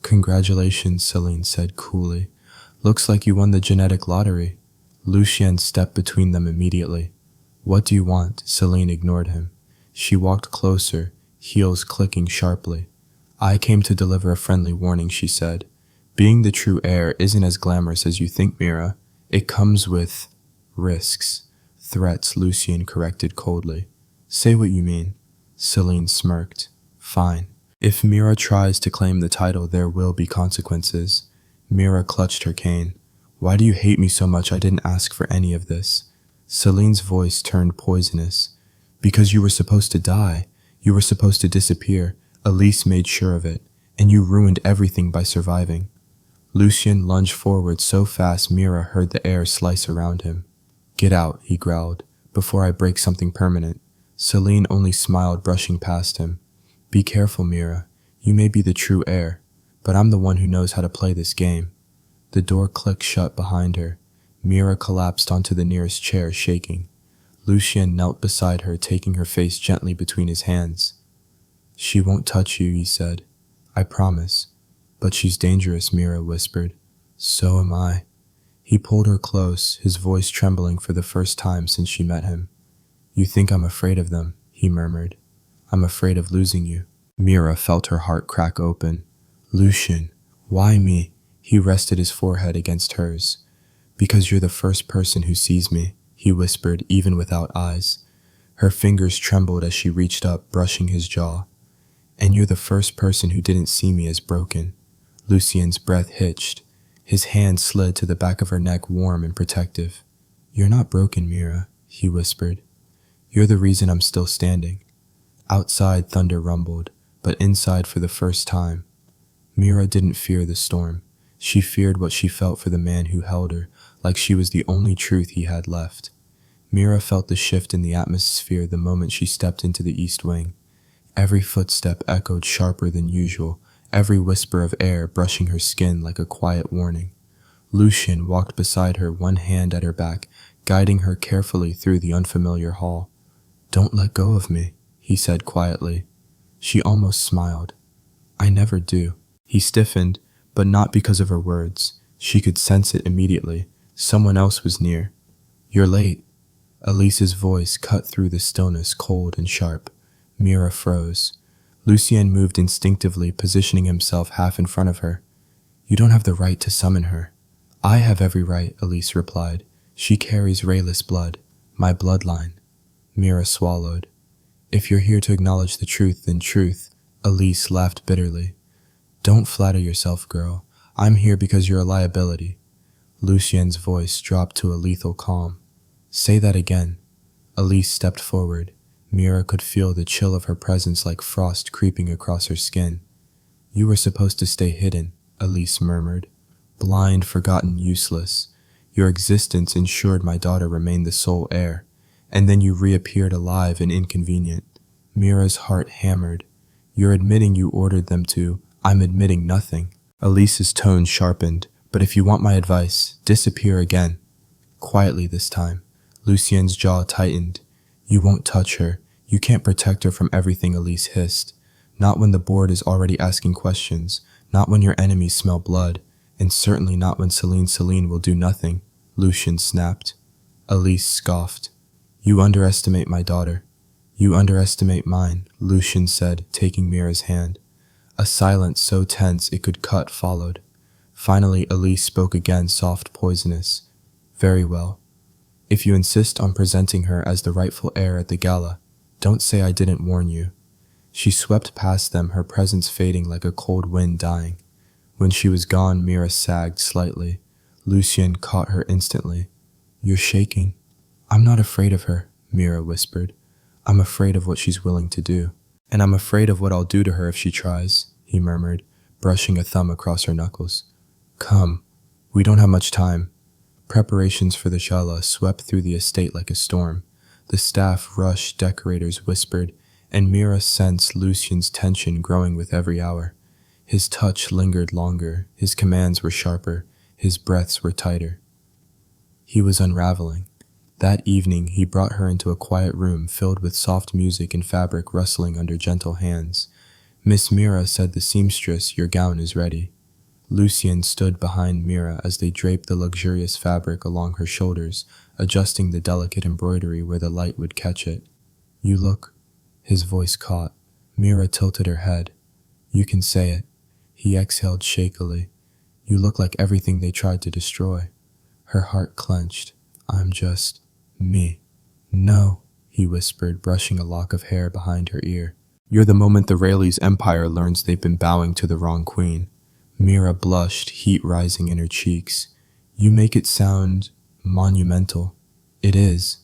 "Congratulations," Celine said coolly. "Looks like you won the genetic lottery." Lucien stepped between them immediately. "What do you want?" Celine ignored him. She walked closer, heels clicking sharply. "I came to deliver a friendly warning," she said. "Being the true heir isn't as glamorous as you think, Mira. It comes with risks." "Threats," Lucien corrected coldly. "Say what you mean." Celine smirked. "Fine. If Mira tries to claim the title, there will be consequences." Mira clutched her cane. "Why do you hate me so much? I didn't ask for any of this." Celine's voice turned poisonous. "Because you were supposed to die. You were supposed to disappear. Elise made sure of it. and you ruined everything by surviving." Lucien lunged forward so fast Mira heard the air slice around him. "Get out," he growled, "before I break something permanent." Celine only smiled, brushing past him. "Be careful, Mira. You may be the true heir, but I'm the one who knows how to play this game." The door clicked shut behind her. Mira collapsed onto the nearest chair, shaking. Lucien knelt beside her, taking her face gently between his hands. "She won't touch you," he said. "I promise." "But she's dangerous," Mira whispered. "So am I." He pulled her close, his voice trembling for the first time since she met him. "You think I'm afraid of them," he murmured. "I'm afraid of losing you." Mira felt her heart crack open. "Lucien, why me?" He rested his forehead against hers. "Because you're the first person who sees me," he whispered, even without eyes. Her fingers trembled as she reached up, brushing his jaw. "And you're the first person who didn't see me as broken." Lucien's breath hitched. His hand slid to the back of her neck, warm and protective. "You're not broken, Mira," he whispered. "You're the reason I'm still standing." Outside, thunder rumbled, but inside, for the first time, Mira didn't fear the storm. She feared what she felt for the man who held her, like she was the only truth he had left. Mira felt the shift in the atmosphere the moment she stepped into the east wing. Every footstep echoed sharper than usual, every whisper of air brushing her skin like a quiet warning. Lucien walked beside her, one hand at her back, guiding her carefully through the unfamiliar hall. "Don't let go of me," he said quietly. She almost smiled. "I never do." He stiffened, but not because of her words. She could sense it immediately. Someone else was near. "You're late." Elise's voice cut through the stillness, cold and sharp. Mira froze. Lucien moved instinctively, positioning himself half in front of her. "You don't have the right to summon her." "I have every right," Elise replied. "She carries Rayless blood, my bloodline." Mira swallowed. "If you're here to acknowledge the truth, then truth." Elise laughed bitterly. "Don't flatter yourself, girl. I'm here because you're a liability." Lucien's voice dropped to a lethal calm. "Say that again." Elise stepped forward. Mira could feel the chill of her presence like frost creeping across her skin. "You were supposed to stay hidden," Elise murmured. "Blind, forgotten, useless. Your existence ensured my daughter remained the sole heir, and then you reappeared alive and inconvenient." Mira's heart hammered. "You're admitting you ordered them to." "I'm admitting nothing." Elise's tone sharpened. "But if you want my advice, disappear again." Quietly this time. Lucien's jaw tightened. "You won't touch her. You can't protect her from everything," Elise hissed. "Not when the board is already asking questions. Not when your enemies smell blood. And certainly not when Celine will do nothing," Lucien snapped. Elise scoffed. "You underestimate my daughter." "You underestimate mine," Lucien said, taking Mira's hand. A silence so tense it could cut followed. Finally, Elise spoke again, soft, poisonous. "Very well. If you insist on presenting her as the rightful heir at the gala, don't say I didn't warn you." She swept past them, her presence fading like a cold wind dying. When she was gone, Mira sagged slightly. Lucien caught her instantly. "You're shaking." "I'm not afraid of her," Mira whispered. "I'm afraid of what she's willing to do. And I'm afraid of what I'll do to her if she tries," he murmured, brushing a thumb across her knuckles. "Come, we don't have much time." Preparations for the gala swept through the estate like a storm. The staff rushed, decorators whispered, and Mira sensed Lucien's tension growing with every hour. His touch lingered longer, his commands were sharper, his breaths were tighter. He was unraveling. That evening, he brought her into a quiet room filled with soft music and fabric rustling under gentle hands. "Miss Mira," said the seamstress, "your gown is ready." Lucien stood behind Mira as they draped the luxurious fabric along her shoulders, adjusting the delicate embroidery where the light would catch it. "You look—" His voice caught. Mira tilted her head. "You can say it." He exhaled shakily. "You look like everything they tried to destroy." Her heart clenched. "I'm just me." "No," he whispered, brushing a lock of hair behind her ear. "You're the moment the Rayleigh's empire learns they've been bowing to the wrong queen." Mira blushed, heat rising in her cheeks. "You make it sound monumental." "It is."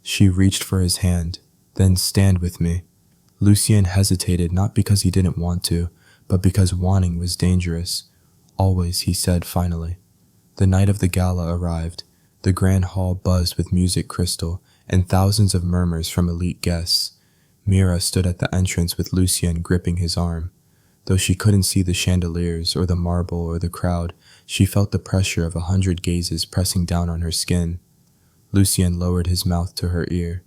She reached for his hand. "Then stand with me." Lucien hesitated, not because he didn't want to, but because wanting was dangerous. Always, he said finally. The night of the gala arrived. The grand hall buzzed with music crystal and thousands of murmurs from elite guests. Mira stood at the entrance with Lucien gripping his arm. Though she couldn't see the chandeliers or the marble or the crowd, she felt the pressure of 100 gazes pressing down on her skin. Lucien lowered his mouth to her ear.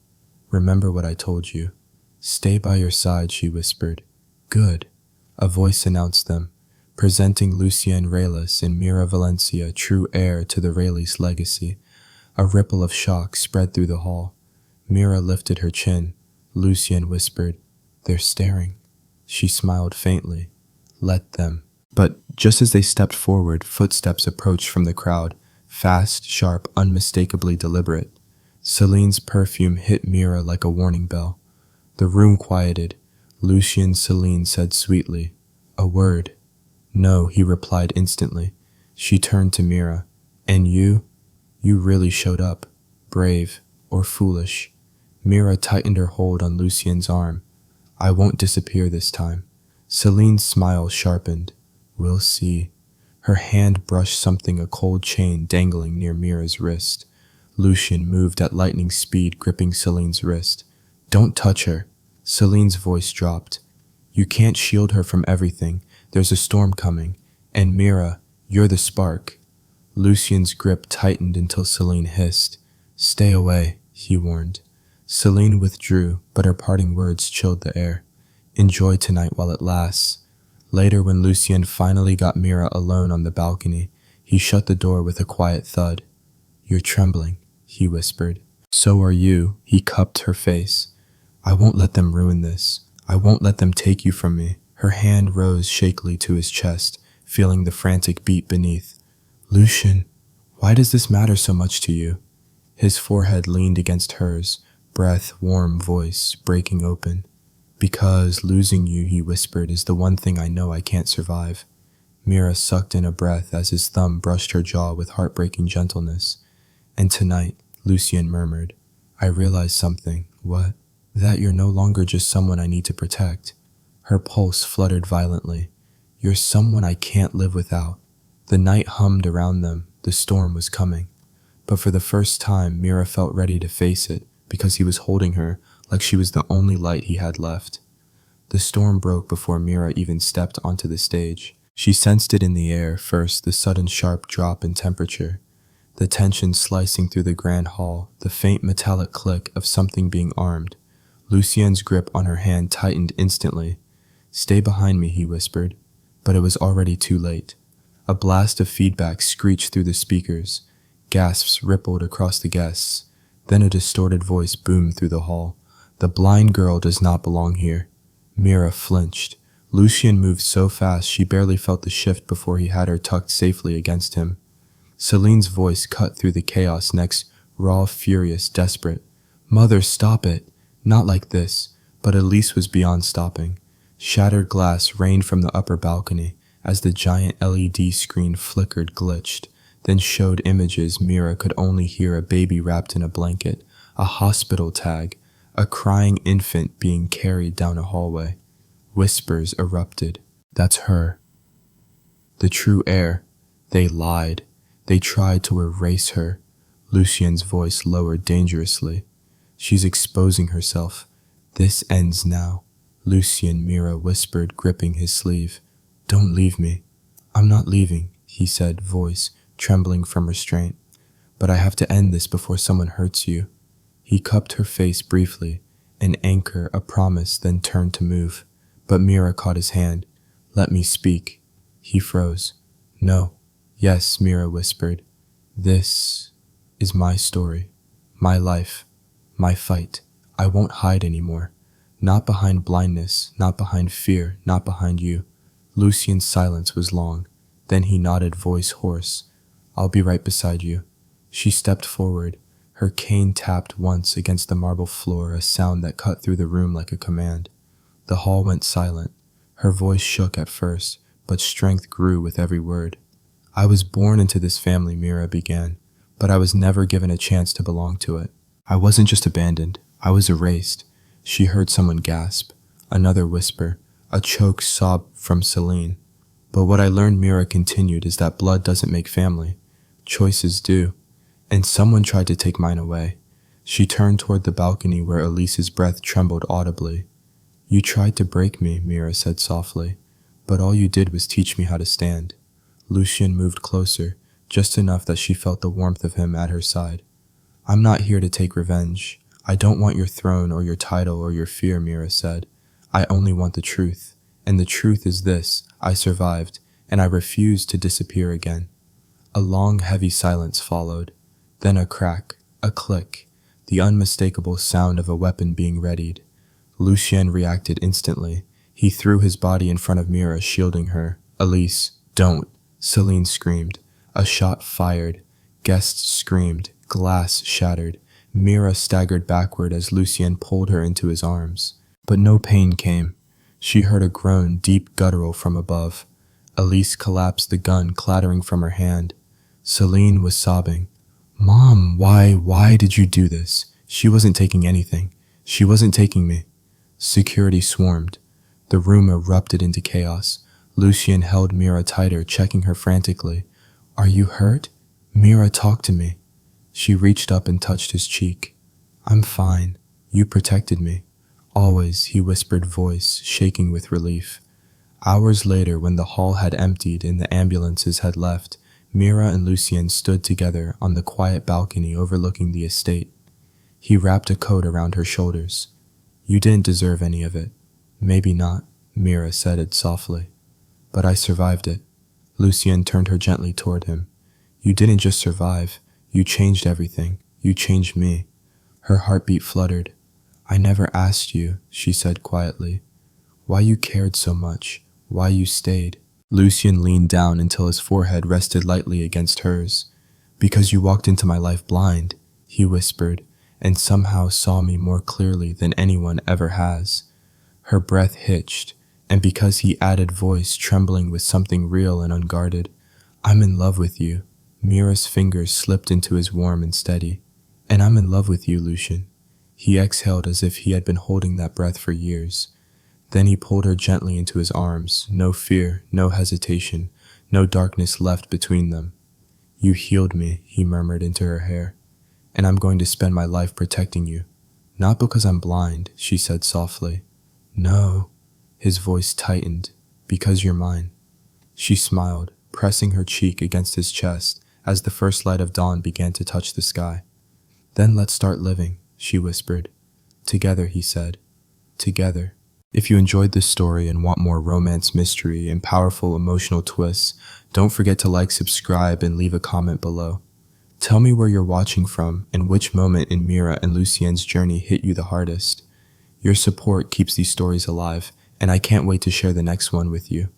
"Remember what I told you. Stay by your side," she whispered. "Good." A voice announced them, presenting Lucien Reyes and Mira Valencia, true heir to the Reyes legacy. A ripple of shock spread through the hall. Mira lifted her chin. Lucien whispered, "They're staring." She smiled faintly. "Let them." But just as they stepped forward, footsteps approached from the crowd, fast, sharp, unmistakably deliberate. Celine's perfume hit Mira like a warning bell. The room quieted. Celine said sweetly, "A word." "No," he replied instantly. She turned to Mira. "And you? You really showed up. Brave, or foolish." Mira tightened her hold on Lucien's arm. "I won't disappear this time." Celine's smile sharpened. "We'll see." Her hand brushed something, a cold chain dangling near Mira's wrist. Lucien moved at lightning speed, gripping Celine's wrist. "Don't touch her." Celine's voice dropped. "You can't shield her from everything. There's a storm coming. And Mira, you're the spark." Lucien's grip tightened until Celine hissed. "Stay away," he warned. Celine withdrew, but her parting words chilled the air. "Enjoy tonight while it lasts." Later, when Lucien finally got Mira alone on the balcony, he shut the door with a quiet thud. "You're trembling," he whispered. "So are you," he cupped her face. "I won't let them ruin this. I won't let them take you from me." Her hand rose shakily to his chest, feeling the frantic beat beneath. "Lucien, why does this matter so much to you?" His forehead leaned against hers, breath, warm voice, breaking open. "Because losing you," he whispered, "is the one thing I know I can't survive." Mira sucked in a breath as his thumb brushed her jaw with heartbreaking gentleness. "And tonight," Lucien murmured, "I realized something." "What?" "That you're no longer just someone I need to protect." Her pulse fluttered violently. "You're someone I can't live without." The night hummed around them. The storm was coming. But for the first time, Mira felt ready to face it, because he was holding her like she was the only light he had left. The storm broke before Mira even stepped onto the stage. She sensed it in the air, first the sudden sharp drop in temperature, the tension slicing through the grand hall, the faint metallic click of something being armed. Lucien's grip on her hand tightened instantly. "Stay behind me," he whispered, but it was already too late. A blast of feedback screeched through the speakers. Gasps rippled across the guests. Then a distorted voice boomed through the hall. "The blind girl does not belong here." Mira flinched. Lucien moved so fast she barely felt the shift before he had her tucked safely against him. Celine's voice cut through the chaos next, raw, furious, desperate. "Mother, stop it." Not like this, but Elise was beyond stopping. Shattered glass rained from the upper balcony as the giant LED screen flickered, glitched, then showed images Mira could only hear: a baby wrapped in a blanket, a hospital tag, a crying infant being carried down a hallway. Whispers erupted. "That's her. The true heir. They lied. They tried to erase her." Lucien's voice lowered dangerously. "She's exposing herself. This ends now." "Lucien," Mira whispered, gripping his sleeve. "Don't leave me." "I'm not leaving," he said, voice trembling from restraint. "But I have to end this before someone hurts you." He cupped her face briefly, an anchor, a promise, then turned to move. But Mira caught his hand. "Let me speak." He froze. "No." "Yes," Mira whispered. "This is my story, my life, my fight. I won't hide anymore. Not behind blindness, not behind fear, not behind you." Lucien's silence was long. Then he nodded, voice hoarse. "I'll be right beside you." She stepped forward. Her cane tapped once against the marble floor, a sound that cut through the room like a command. The hall went silent. Her voice shook at first, but strength grew with every word. "I was born into this family," Mira began, "but I was never given a chance to belong to it. I wasn't just abandoned, I was erased." She heard someone gasp, another whisper, A choked sob from Celine. But what I learned, Mira continued, is that blood doesn't make family. Choices do. And someone tried to take mine away. She turned toward the balcony where Elise's breath trembled audibly. You tried to break me, Mira said softly, but all you did was teach me how to stand. Lucien moved closer, just enough that she felt the warmth of him at her side. I'm not here to take revenge. I don't want your throne or your title or your fear, Mira said. I only want the truth. And the truth is this: I survived, and I refuse to disappear again. A long, heavy silence followed. Then a crack, a click, the unmistakable sound of a weapon being readied. Lucien reacted instantly. He threw his body in front of Mira, shielding her. Elise, don't! Celine screamed. A shot fired. Guests screamed. Glass shattered. Mira staggered backward as Lucien pulled her into his arms. But no pain came. She heard a groan, deep guttural from above. Elise collapsed, the gun clattering from her hand. Celine was sobbing. Mom, why did you do this? She wasn't taking anything. She wasn't taking me. Security swarmed. The room erupted into chaos. Lucien held Mira tighter, checking her frantically. Are you hurt? Mira, talk to me. She reached up and touched his cheek. I'm fine. You protected me. Always, he whispered, voice shaking with relief. Hours later, when the hall had emptied and the ambulances had left, Mira and Lucien stood together on the quiet balcony overlooking the estate. He wrapped a coat around her shoulders. You didn't deserve any of it. Maybe not, Mira said it softly. But I survived it. Lucien turned her gently toward him. You didn't just survive. You changed everything. You changed me. Her heartbeat fluttered. I never asked you, she said quietly. Why you cared so much. Why you stayed. Lucien leaned down until his forehead rested lightly against hers. Because you walked into my life blind, he whispered, and somehow saw me more clearly than anyone ever has. Her breath hitched, and because he added voice, trembling with something real and unguarded, I'm in love with you. Mira's fingers slipped into his warm and steady. And I'm in love with you, Lucien. He exhaled as if he had been holding that breath for years. Then he pulled her gently into his arms, no fear, no hesitation, no darkness left between them. You healed me, he murmured into her hair, and I'm going to spend my life protecting you. Not because I'm blind, she said softly. No, his voice tightened, because you're mine. She smiled, pressing her cheek against his chest as the first light of dawn began to touch the sky. Then let's start living, she whispered. Together, he said. Together. If you enjoyed this story and want more romance, mystery, and powerful emotional twists, don't forget to like, subscribe, and leave a comment below. Tell me where you're watching from and which moment in Mira and Lucien's journey hit you the hardest. Your support keeps these stories alive, and I can't wait to share the next one with you.